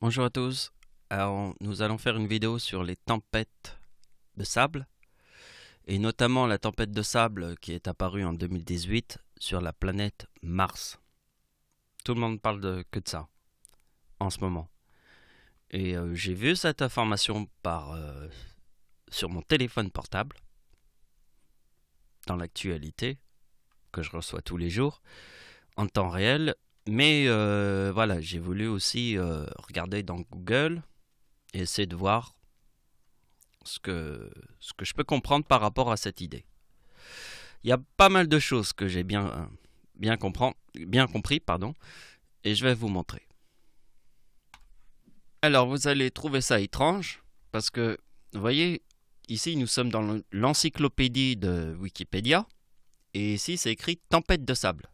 Bonjour à tous. Alors, nous allons faire une vidéo sur les tempêtes de sable et notamment la tempête de sable qui est apparue en 2018 sur la planète Mars. Tout le monde parle que de ça en ce moment. Et j'ai vu cette information sur mon téléphone portable dans l'actualité que je reçois tous les jours en temps réel. Mais voilà, j'ai voulu aussi regarder dans Google et essayer de voir ce que je peux comprendre par rapport à cette idée. Il y a pas mal de choses que j'ai bien compris, et je vais vous montrer. Alors vous allez trouver ça étrange parce que, vous voyez, ici nous sommes dans l'encyclopédie de Wikipédia et ici c'est écrit tempête de sable.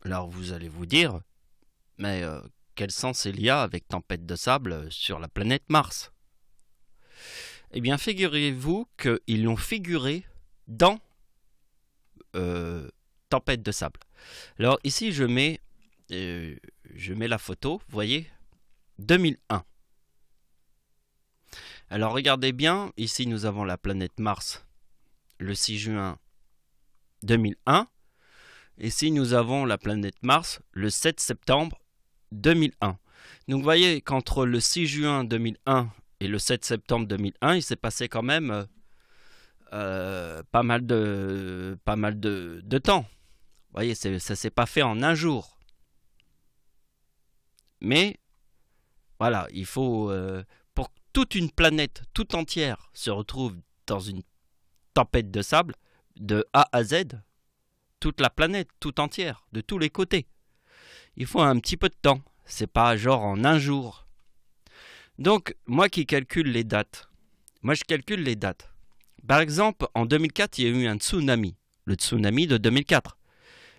Alors vous allez vous dire, mais quel sens il y a avec tempête de sable sur la planète Mars? Eh bien, figurez-vous qu'ils l'ont figuré dans tempête de sable. Alors ici, je mets la photo, vous voyez, 2001. Alors regardez bien, ici nous avons la planète Mars le 6 juin 2001. Ici, nous avons la planète Mars le 7 septembre 2001. Donc, vous voyez qu'entre le 6 juin 2001 et le 7 septembre 2001, il s'est passé quand même pas mal de temps. Vous voyez, ça ne s'est pas fait en un jour. Mais, voilà, il faut, pour que toute une planète tout entière se retrouve dans une tempête de sable, de A à Z, toute la planète, tout entière, de tous les côtés. Il faut un petit peu de temps. C'est pas genre en un jour. Donc, moi qui calcule les dates. Moi, je calcule les dates. Par exemple, en 2004, il y a eu un tsunami. Le tsunami de 2004.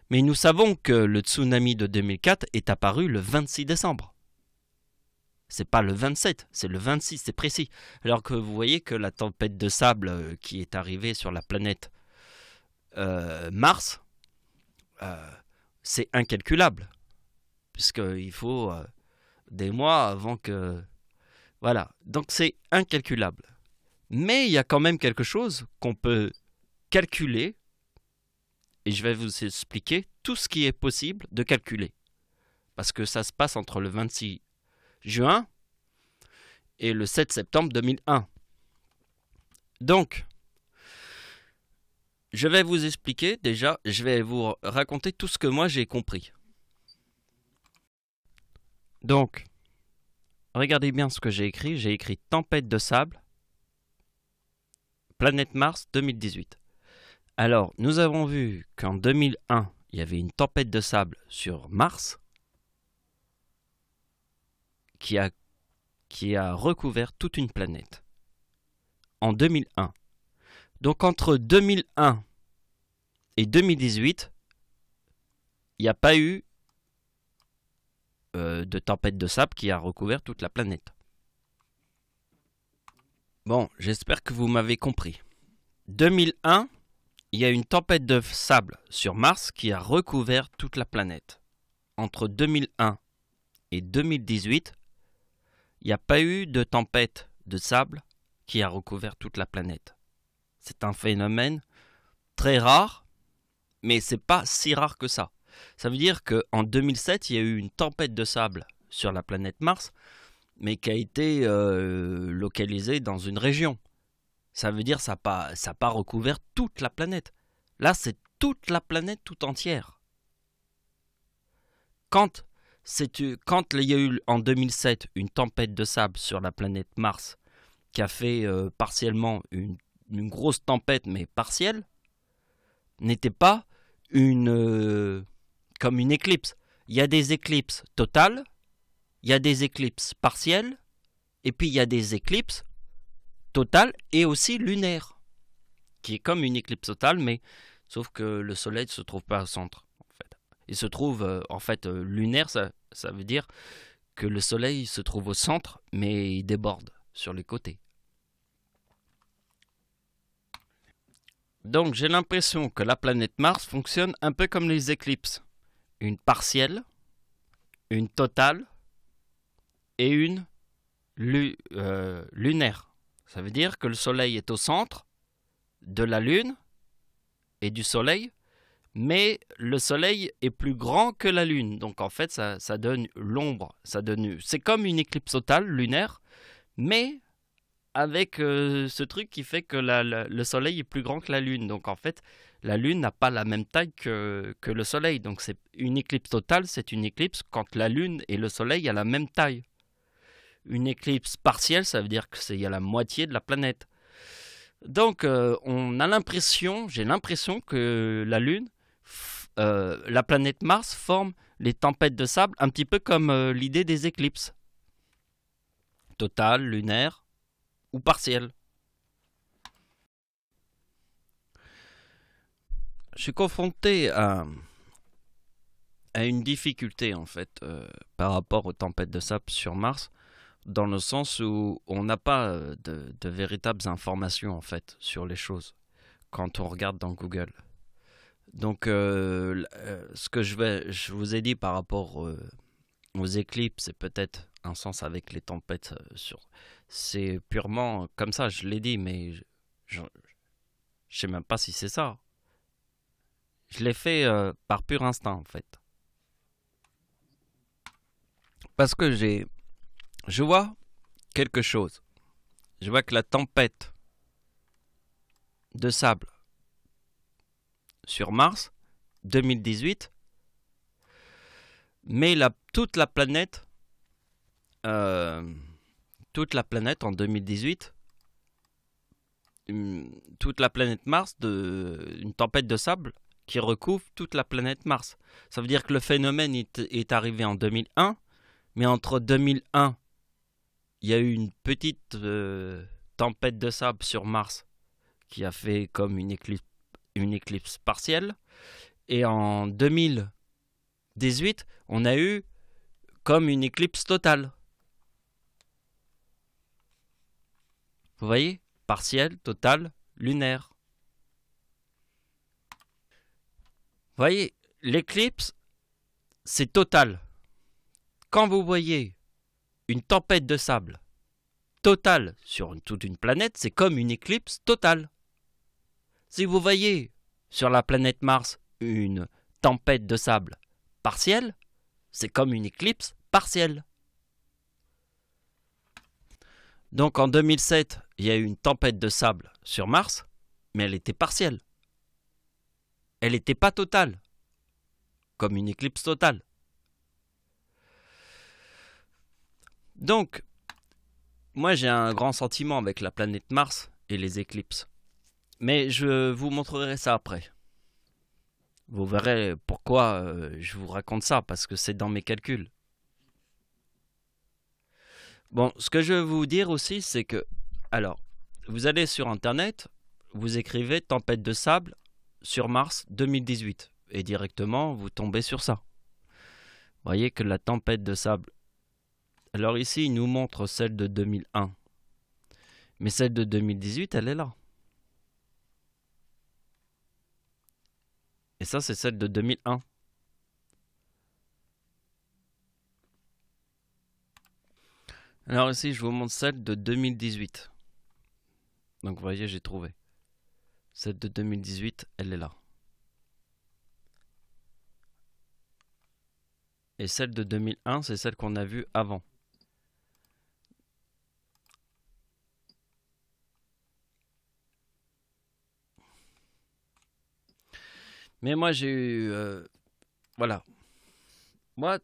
Mais nous savons que le tsunami de 2004 est apparu le 26 décembre. C'est pas le 27, c'est le 26, c'est précis. Alors que vous voyez que la tempête de sable qui est arrivée sur la planète Mars, c'est incalculable, puisqu'il faut des mois avant que... Voilà, donc c'est incalculable. Mais il y a quand même quelque chose qu'on peut calculer, et je vais vous expliquer tout ce qui est possible de calculer. Parce que ça se passe entre le 26 juin et le 7 septembre 2001. Donc, je vais vous expliquer déjà, je vais vous raconter tout ce que moi j'ai compris. Donc, regardez bien ce que j'ai écrit. J'ai écrit tempête de sable, planète Mars 2018. Alors, nous avons vu qu'en 2001, il y avait une tempête de sable sur Mars qui a recouvert toute une planète. En 2001. Donc entre 2001 et 2018, il n'y a pas eu de tempête de sable qui a recouvert toute la planète. Bon, j'espère que vous m'avez compris. 2001, il y a une tempête de sable sur Mars qui a recouvert toute la planète. Entre 2001 et 2018, il n'y a pas eu de tempête de sable qui a recouvert toute la planète. C'est un phénomène très rare, mais c'est pas si rare que ça. Ça veut dire qu'en 2007, il y a eu une tempête de sable sur la planète Mars, mais qui a été localisée dans une région. Ça veut dire que ça n'a pas recouvert toute la planète. Là, c'est toute la planète tout entière. Quand il y a eu en 2007 une tempête de sable sur la planète Mars qui a fait partiellement une grosse tempête, mais partielle, n'était pas comme une éclipse. Il y a des éclipses totales, il y a des éclipses partielles, et puis il y a des éclipses totales et aussi lunaires, qui est comme une éclipse totale, mais sauf que le soleil ne se trouve pas au centre. En fait. Il se trouve, lunaire, ça veut dire que le soleil se trouve au centre, mais il déborde sur les côtés. Donc j'ai l'impression que la planète Mars fonctionne un peu comme les éclipses. Une partielle, une totale et une lunaire. Ça veut dire que le Soleil est au centre de la Lune et du Soleil, mais le Soleil est plus grand que la Lune. Donc en fait, ça donne l'ombre. C'est comme une éclipse totale lunaire, mais avec ce truc qui fait que le Soleil est plus grand que la Lune. Donc en fait, la Lune n'a pas la même taille que le Soleil. Donc c'est une éclipse totale, c'est une éclipse quand la Lune et le Soleil ont la même taille. Une éclipse partielle, ça veut dire qu'il y a la moitié de la planète. Donc j'ai l'impression que la Lune, la planète Mars forme les tempêtes de sable, un petit peu comme l'idée des éclipses. Totale, lunaire ou partielle. Je suis confronté à une difficulté en fait par rapport aux tempêtes de sable sur Mars, dans le sens où on n'a pas de véritables informations en fait sur les choses quand on regarde dans Google. Donc ce que je vous ai dit par rapport aux éclipses, c'est peut-être un sens avec les tempêtes c'est purement comme ça, je l'ai dit, mais je sais même pas si c'est ça. Je l'ai fait par pur instinct en fait. Parce que je vois quelque chose. Je vois que la tempête de sable sur Mars 2018 met toute la planète en 2018, toute la planète Mars, une tempête de sable qui recouvre toute la planète Mars. Ça veut dire que le phénomène est arrivé en 2001, mais entre 2001, il y a eu une petite tempête de sable sur Mars qui a fait comme une éclipse partielle. Et en 2018, on a eu comme une éclipse totale. Vous voyez? Partielle, totale, lunaire. Vous voyez, l'éclipse, c'est total. Quand vous voyez une tempête de sable totale sur toute une planète, c'est comme une éclipse totale. Si vous voyez sur la planète Mars une tempête de sable partielle, c'est comme une éclipse partielle. Donc en 2007, il y a eu une tempête de sable sur Mars, mais elle était partielle. Elle n'était pas totale, comme une éclipse totale. Donc, moi j'ai un grand sentiment avec la planète Mars et les éclipses. Mais je vous montrerai ça après. Vous verrez pourquoi je vous raconte ça, parce que c'est dans mes calculs. Bon, ce que je veux vous dire aussi, c'est que, alors, vous allez sur Internet, vous écrivez tempête de sable sur Mars 2018, et directement, vous tombez sur ça. Vous voyez que la tempête de sable... Alors ici, il nous montre celle de 2001. Mais celle de 2018, elle est là. Et ça, c'est celle de 2001. Alors ici, je vous montre celle de 2018. Donc vous voyez, j'ai trouvé. Celle de 2018, elle est là. Et celle de 2001, c'est celle qu'on a vue avant. Mais moi, j'ai eu... voilà. Moi,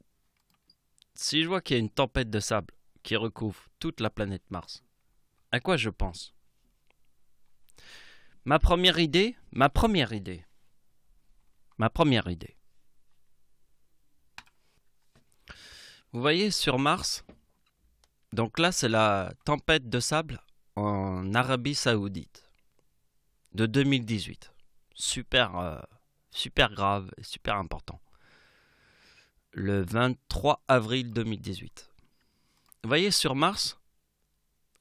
si je vois qu'il y a une tempête de sable qui recouvre toute la planète Mars, à quoi je pense? Ma première idée. Vous voyez sur Mars, donc là c'est la tempête de sable en Arabie Saoudite de 2018. Super grave et super important. Le 23 avril 2018. Vous voyez sur Mars,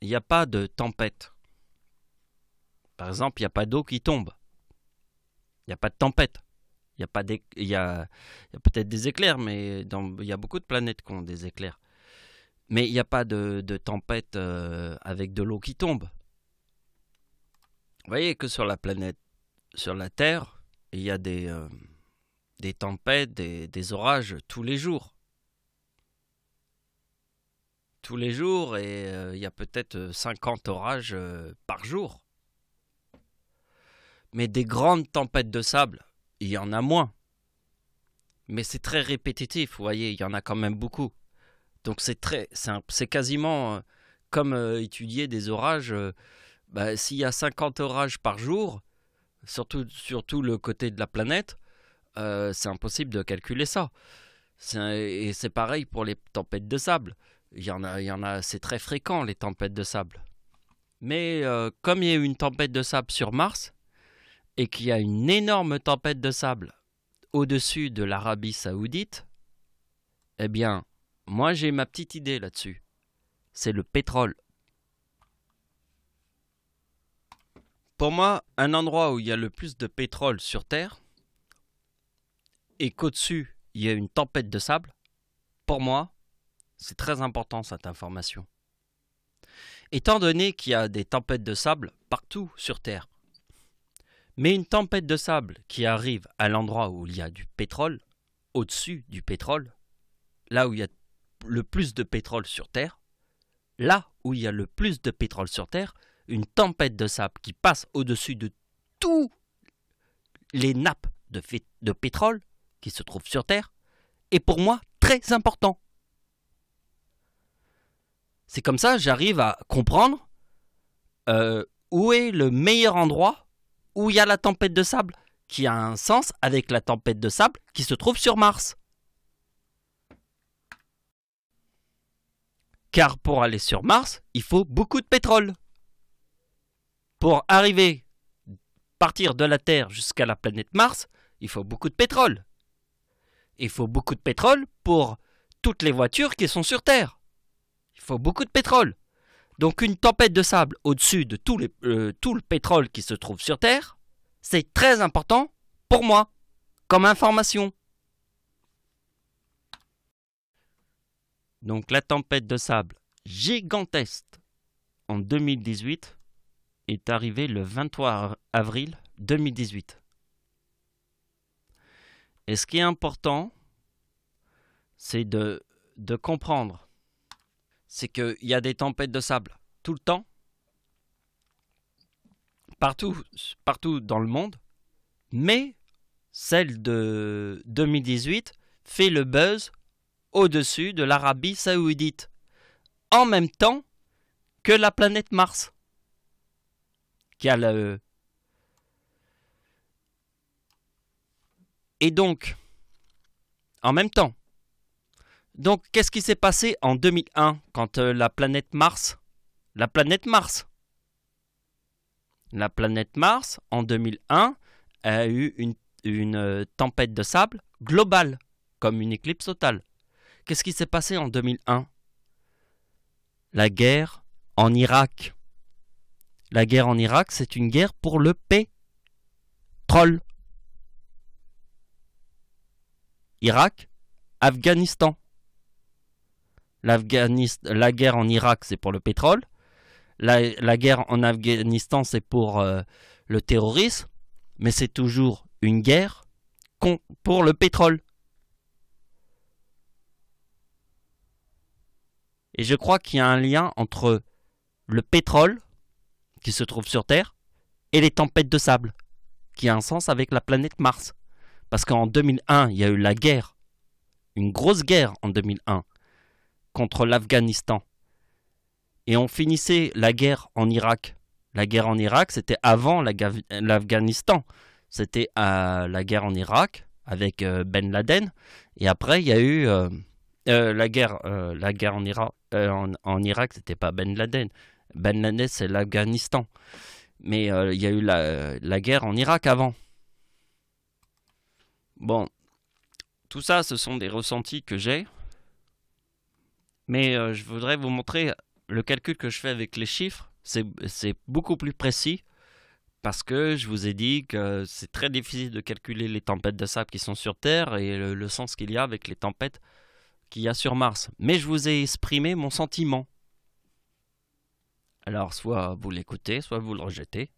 il n'y a pas de tempête. Par exemple, il n'y a pas d'eau qui tombe. Il n'y a pas de tempête. Il y a peut-être des éclairs, mais il y a beaucoup de planètes qui ont des éclairs. Mais il n'y a pas de tempête avec de l'eau qui tombe. Vous voyez que sur la planète, sur la Terre, il y a des tempêtes, des orages tous les jours. Tous les jours, et il y a peut-être 50 orages par jour. Mais des grandes tempêtes de sable, il y en a moins. Mais c'est très répétitif, vous voyez, il y en a quand même beaucoup. Donc c'est quasiment comme étudier des orages. S'il y a 50 orages par jour, surtout le côté de la planète, c'est impossible de calculer ça. Et c'est pareil pour les tempêtes de sable. Il y en a, c'est très fréquent les tempêtes de sable. Mais comme il y a eu une tempête de sable sur Mars, et qu'il y a une énorme tempête de sable au-dessus de l'Arabie Saoudite, eh bien, moi j'ai ma petite idée là-dessus. C'est le pétrole. Pour moi, un endroit où il y a le plus de pétrole sur Terre, et qu'au-dessus il y a une tempête de sable, pour moi, c'est très important cette information. Étant donné qu'il y a des tempêtes de sable partout sur Terre, mais une tempête de sable qui arrive à l'endroit où il y a du pétrole, au-dessus du pétrole, là où il y a le plus de pétrole sur Terre, là où il y a le plus de pétrole sur Terre, une tempête de sable qui passe au-dessus de tous les nappes de pétrole qui se trouvent sur Terre, est pour moi très important. C'est comme ça que j'arrive à comprendre où est le meilleur endroit où il y a la tempête de sable, qui a un sens avec la tempête de sable qui se trouve sur Mars. Car pour aller sur Mars, il faut beaucoup de pétrole. Pour partir de la Terre jusqu'à la planète Mars, il faut beaucoup de pétrole. Il faut beaucoup de pétrole pour toutes les voitures qui sont sur Terre. Il faut beaucoup de pétrole. Donc une tempête de sable au-dessus de tout le pétrole qui se trouve sur Terre, c'est très important pour moi, comme information. Donc la tempête de sable gigantesque en 2018 est arrivée le 23 avril 2018. Et ce qui est important, c'est de comprendre, c'est qu'il y a des tempêtes de sable tout le temps, partout dans le monde, mais celle de 2018 fait le buzz au-dessus de l'Arabie Saoudite, en même temps que la planète Mars, qui a Et donc, en même temps, donc qu'est-ce qui s'est passé en 2001 quand la planète Mars, en 2001, a eu une tempête de sable globale, comme une éclipse totale. Qu'est-ce qui s'est passé en 2001? La guerre en Irak. La guerre en Irak, c'est une guerre pour le pétrole. Irak, Afghanistan. La guerre en Irak, c'est pour le pétrole. La guerre en Afghanistan, c'est pour le terrorisme. Mais c'est toujours une guerre pour le pétrole. Et je crois qu'il y a un lien entre le pétrole qui se trouve sur Terre et les tempêtes de sable, qui a un sens avec la planète Mars. Parce qu'en 2001, il y a eu la guerre, une grosse guerre en 2001, contre l'Afghanistan. Et on finissait la guerre en Irak. La guerre en Irak, c'était avant l'Afghanistan. C'était la guerre en Irak avec Ben Laden. Et après, il y a eu la guerre en Irak. En Irak, c'était pas Ben Laden. Ben Laden, c'est l'Afghanistan. Mais il y a eu la guerre en Irak avant. Bon, tout ça, ce sont des ressentis que j'ai. Mais je voudrais vous montrer le calcul que je fais avec les chiffres. C'est beaucoup plus précis. Parce que je vous ai dit que c'est très difficile de calculer les tempêtes de sable qui sont sur Terre et le sens qu'il y a avec les tempêtes qu'il y a sur Mars. Mais je vous ai exprimé mon sentiment. Alors, soit vous l'écoutez, soit vous le rejetez.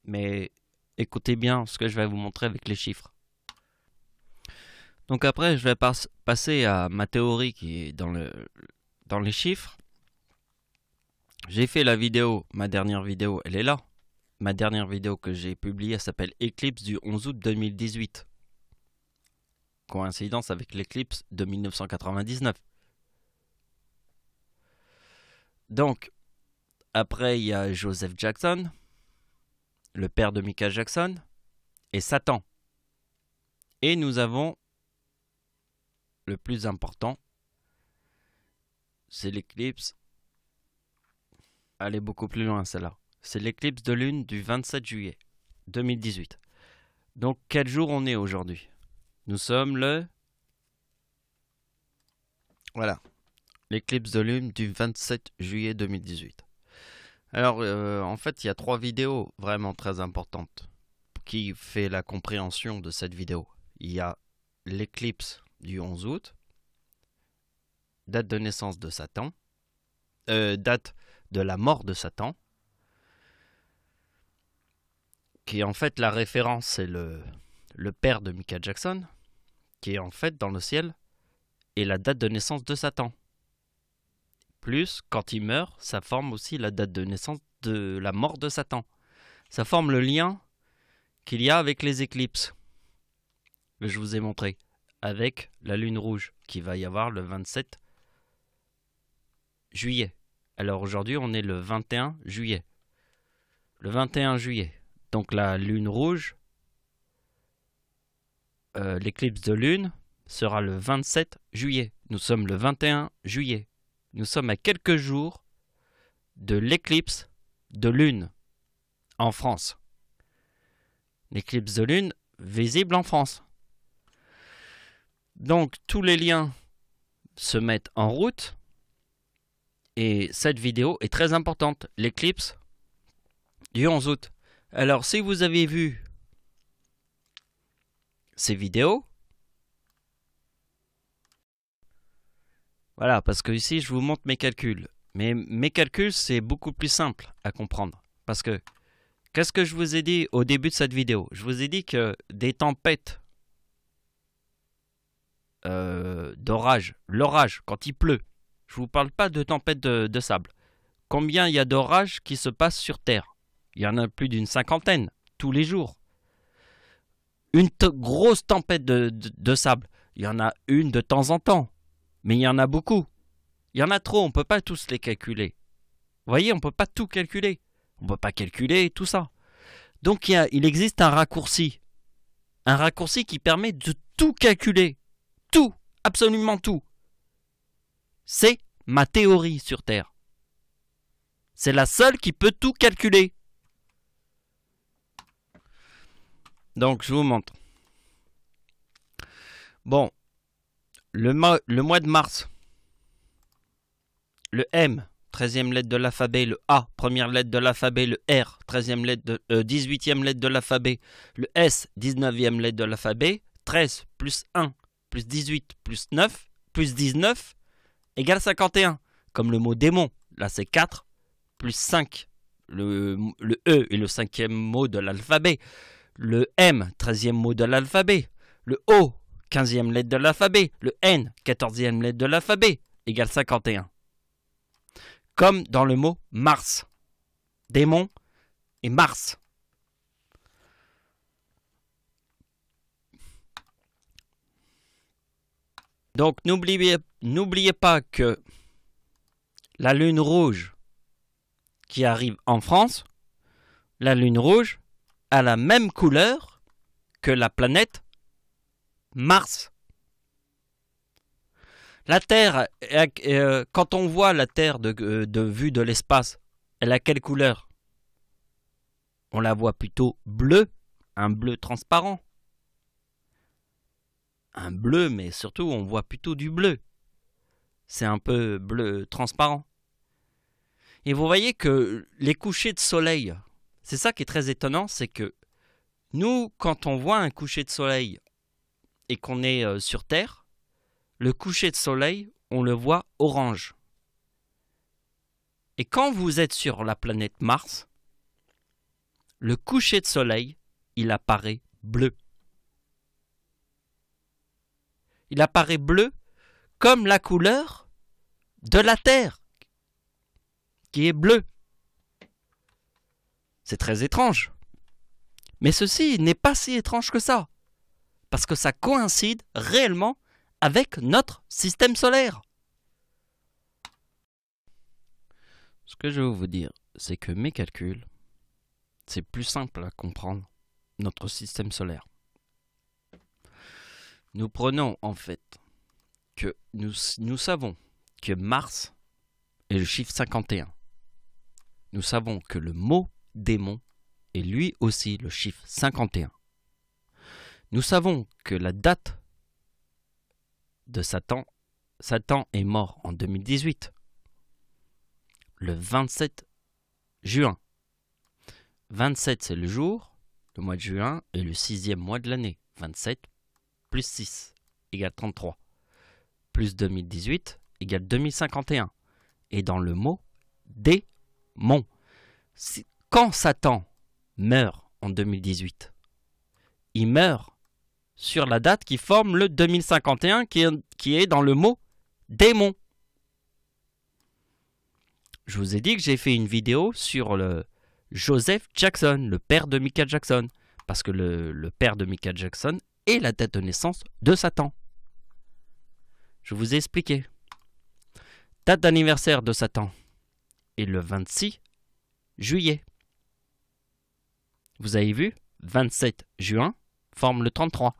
Mais écoutez bien ce que je vais vous montrer avec les chiffres. Donc après, je vais passer à ma théorie qui est dans les chiffres. J'ai fait la vidéo, ma dernière vidéo, elle est là. Ma dernière vidéo que j'ai publiée, elle s'appelle Éclipse du 11 août 2018. Coïncidence avec l'éclipse de 1999. Donc, après, il y a Joseph Jackson, le père de Michael Jackson, et Satan. Et nous avons le plus important, c'est l'éclipse. Elle est beaucoup plus loin, celle-là. C'est l'éclipse de lune du 27 juillet 2018. Donc, quel jour on est aujourd'hui? Nous sommes le... Voilà. L'éclipse de lune du 27 juillet 2018. Alors, en fait, il y a 3 vidéos vraiment très importantes qui fait la compréhension de cette vidéo. Il y a l'éclipse du 11 août, date de naissance de Satan, date de la mort de Satan, qui en fait la référence, c'est le père de Michael Jackson, qui est en fait dans le ciel, et la date de naissance de Satan. Plus, quand il meurt, ça forme aussi la date de naissance de la mort de Satan. Ça forme le lien qu'il y a avec les éclipses, que je vous ai montré, avec la lune rouge, qui va y avoir le 27 juillet. Alors aujourd'hui, on est le 21 juillet. Le 21 juillet. Donc la lune rouge, l'éclipse de lune, sera le 27 juillet. Nous sommes le 21 juillet. Nous sommes à quelques jours de l'éclipse de lune en France. L'éclipse de lune visible en France. Donc tous les liens se mettent en route et cette vidéo est très importante. L'éclipse du 11 août. Alors si vous avez vu ces vidéos, voilà, parce que ici je vous montre mes calculs. Mais mes calculs, c'est beaucoup plus simple à comprendre. Parce que, qu'est-ce que je vous ai dit au début de cette vidéo? Je vous ai dit que des tempêtes d'orage, l'orage, quand il pleut, je ne vous parle pas de tempêtes de sable. Combien il y a d'orages qui se passent sur Terre? Il y en a plus d'une cinquantaine, tous les jours. Une grosse tempête de sable, il y en a une de temps en temps. Mais il y en a beaucoup. Il y en a trop, on ne peut pas tous les calculer. Vous voyez, on ne peut pas tout calculer. On ne peut pas calculer tout ça. Donc il existe un raccourci. Un raccourci qui permet de tout calculer. Tout, absolument tout. C'est ma théorie sur Terre. C'est la seule qui peut tout calculer. Donc je vous montre. Bon, le mois de mars. Le M, 13e lettre de l'alphabet, le A, première lettre de l'alphabet, le R, 13e lettre 18e lettre de l'alphabet, le S, 19e lettre de l'alphabet, 13 plus 1 plus 18 plus 9 plus 19 égale 51. Comme le mot démon, là c'est 4 plus 5. Le E est le 5e mot de l'alphabet. Le M, 13e mot de l'alphabet. Le O, 15e lettre de l'alphabet. Le N, 14e lettre de l'alphabet, égale 51. Comme dans le mot Mars. Démon et Mars. Donc n'oubliez pas que la lune rouge qui arrive en France, la lune rouge a la même couleur que la planète Mars. La Terre, quand on voit la Terre de vue de l'espace, elle a quelle couleur? On la voit plutôt bleue, un bleu transparent. Un bleu, mais surtout on voit plutôt du bleu. C'est un peu bleu transparent. Et vous voyez que les couchers de soleil, c'est ça qui est très étonnant, c'est que nous, quand on voit un coucher de soleil et qu'on est sur Terre, le coucher de soleil, on le voit orange. Et quand vous êtes sur la planète Mars, le coucher de soleil, il apparaît bleu. Il apparaît bleu comme la couleur de la Terre, qui est bleue. C'est très étrange. Mais ceci n'est pas si étrange que ça, parce que ça coïncide réellement avec notre système solaire. Ce que je veux vous dire, c'est que mes calculs, c'est plus simple à comprendre notre système solaire. Nous prenons en fait que nous savons que Mars est le chiffre 51. Nous savons que le mot démon est lui aussi le chiffre 51. Nous savons que la date de Satan est mort en 2018, le 27 juin. 27 c'est le jour, le mois de juin est le 6e mois de l'année. 27 plus 6 égale 33. Plus 2018 égale 2051. Et dans le mot démon, quand Satan meurt en 2018, il meurt sur la date qui forme le 2051 qui est dans le mot démon. Je vous ai dit que j'ai fait une vidéo sur le Joseph Jackson, le père de Michael Jackson, parce que le père de Michael Jackson est la date de naissance de Satan. Je vous ai expliqué. Date d'anniversaire de Satan est le 26 juillet. Vous avez vu, 27 juin forme le 33.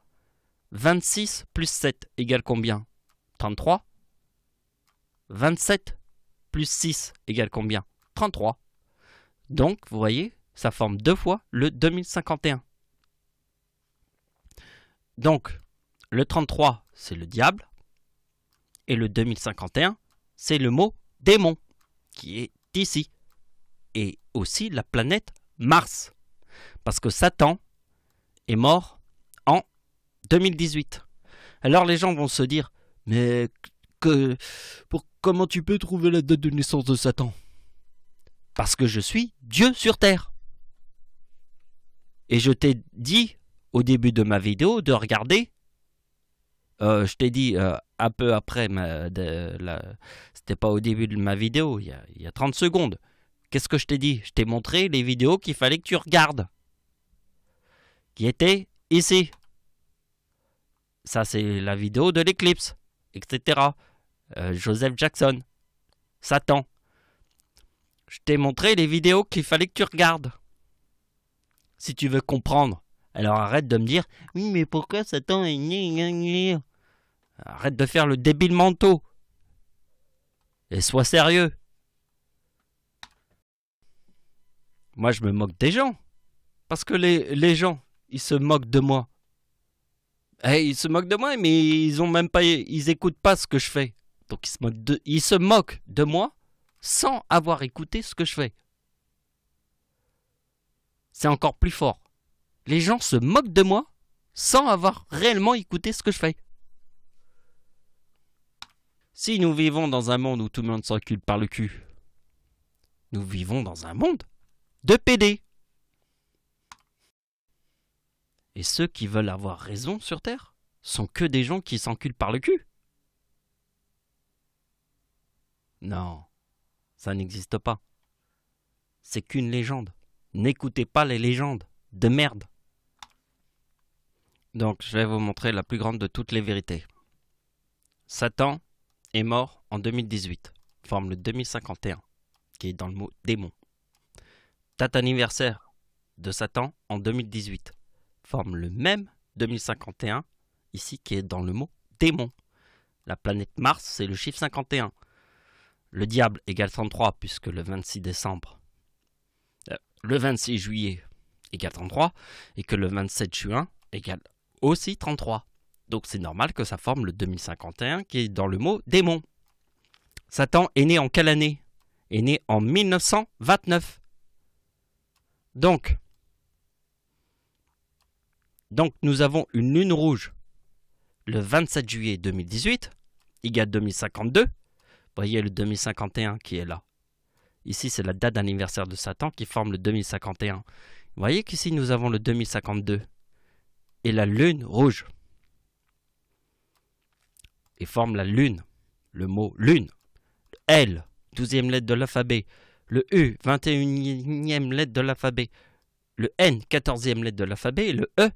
26 plus 7 égale combien? 33. 27 plus 6 égale combien? 33. Donc, vous voyez, ça forme 2 fois le 2051. Donc, le 33, c'est le diable. Et le 2051, c'est le mot démon, qui est ici. Et aussi la planète Mars. Parce que Satan est mort en 2018. Alors les gens vont se dire, mais comment tu peux trouver la date de naissance de Satan? Parce que je suis Dieu sur terre. Et je t'ai dit au début de ma vidéo de regarder. Je t'ai dit un peu après, c'était pas au début de ma vidéo, il y a 30 secondes. Qu'est-ce que je t'ai dit? Je t'ai montré les vidéos qu'il fallait que tu regardes. Qui étaient ici. Ça, c'est la vidéo de l'éclipse, etc. Joseph Jackson, Satan. Je t'ai montré les vidéos qu'il fallait que tu regardes. Si tu veux comprendre. Alors arrête de me dire, oui, mais pourquoi Satan est né? Arrête de faire le débile manteau. Et sois sérieux. Moi, je me moque des gens. Parce que les gens, ils se moquent de moi. Ils se moquent de moi, mais ils écoutent pas ce que je fais. Donc ils se moquent de moi sans avoir écouté ce que je fais. C'est encore plus fort. Les gens se moquent de moi sans avoir réellement écouté ce que je fais. Si nous vivons dans un monde où tout le monde s'encule par le cul, nous vivons dans un monde de PD. Et ceux qui veulent avoir raison sur Terre sont que des gens qui s'enculent par le cul. Non, ça n'existe pas. C'est qu'une légende. N'écoutez pas les légendes de merde. Donc, je vais vous montrer la plus grande de toutes les vérités. Satan est mort en 2018, forme le 2051, qui est dans le mot démon. Date anniversaire de Satan en 2018, forme le même 2051, ici qui est dans le mot démon. La planète Mars, c'est le chiffre 51. Le diable égale 33, puisque le 26 juillet égale 33, et que le 27 juin égale aussi 33. Donc c'est normal que ça forme le 2051 qui est dans le mot démon. Satan est né en quelle année? Est né en 1929. Donc nous avons une lune rouge le 27 juillet 2018 égale 2052. Vous voyez le 2051 qui est là. Ici, c'est la date d'anniversaire de Satan qui forme le 2051. Vous voyez qu'ici, nous avons le 2052. Et la lune rouge. Et forme la lune. Le mot lune. Le L, 12e lettre de l'alphabet. Le U, 21e lettre de l'alphabet. Le N, 14e lettre de l'alphabet. Et le E,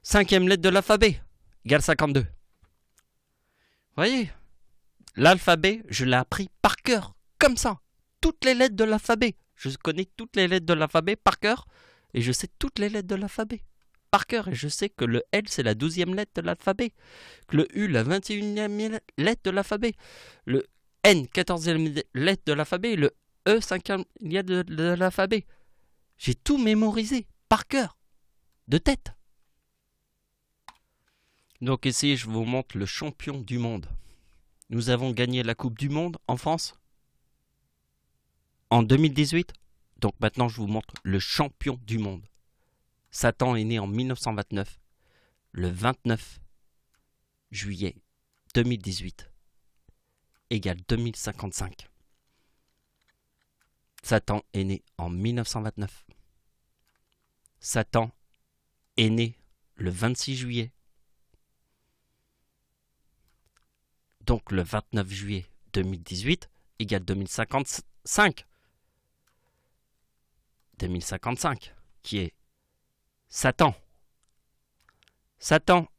5e lettre de l'alphabet. Égale 52. Vous voyez, l'alphabet, je l'ai appris par cœur. Comme ça. Toutes les lettres de l'alphabet. Je connais toutes les lettres de l'alphabet par cœur. Et je sais toutes les lettres de l'alphabet par cœur. Et je sais que le L, c'est la 12e lettre de l'alphabet. Que le U, la 21e lettre de l'alphabet. Le N, 14e lettre de l'alphabet. Le E, 5e lettre de l'alphabet. J'ai tout mémorisé par cœur. De tête. Donc ici, je vous montre le champion du monde. Nous avons gagné la Coupe du Monde en France en 2018. Donc maintenant, je vous montre le champion du monde. Satan est né en 1929, le 29 juillet 2018, égale 2055. Satan est né en 1929. Satan est né le 26 juillet. Donc le 29 juillet 2018 égale 2055. 2055, qui est Satan. Satan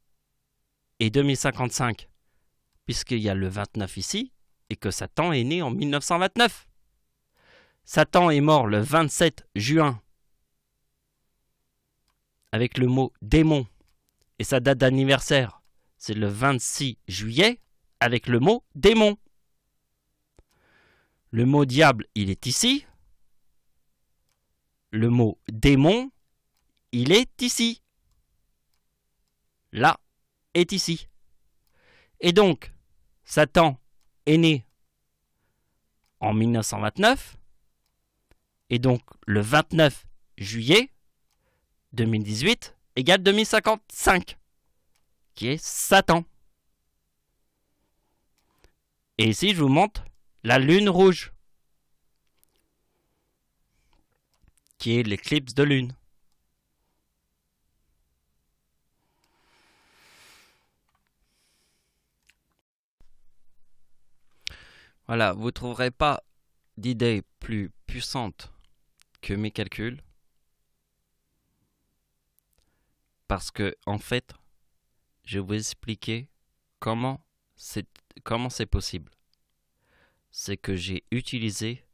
est 2055, puisqu'il y a le 29 ici, et que Satan est né en 1929. Satan est mort le 27 juin, avec le mot démon, et sa date d'anniversaire, c'est le 26 juillet, avec le mot démon. Le mot diable, il est ici. Le mot démon, il est ici. Là est ici. Et donc, Satan est né en 1929. Et donc, le 29 juillet 2018 égale 2055, qui est Satan. Et ici, je vous montre la lune rouge, qui est l'éclipse de lune. Voilà, vous ne trouverez pas d'idée plus puissante que mes calculs. Parce que, en fait, je vais vous expliquer comment c'est possible. C'est que j'ai utilisé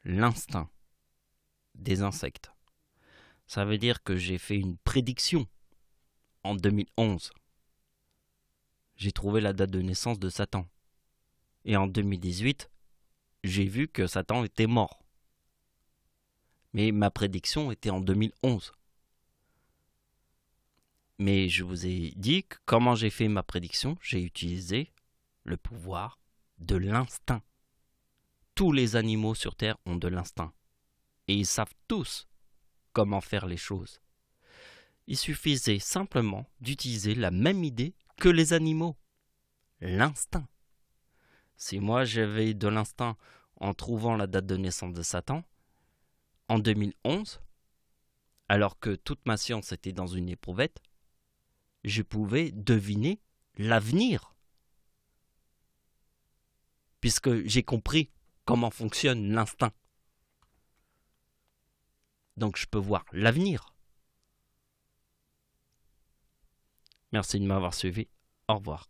l'instinct des insectes. Ça veut dire que j'ai fait une prédiction en 2011. J'ai trouvé la date de naissance de Satan. Et en 2018, j'ai vu que Satan était mort. Mais ma prédiction était en 2011. Mais je vous ai dit que comment j'ai fait ma prédiction, j'ai utilisé le pouvoir de l'instinct. Tous les animaux sur Terre ont de l'instinct. Et ils savent tous comment faire les choses. Il suffisait simplement d'utiliser la même idée que les animaux. L'instinct. Si moi j'avais de l'instinct en trouvant la date de naissance de Satan, en 2011, alors que toute ma science était dans une éprouvette, je pouvais deviner l'avenir. Puisque j'ai compris comment fonctionne l'instinct. Donc je peux voir l'avenir. Merci de m'avoir suivi. Au revoir.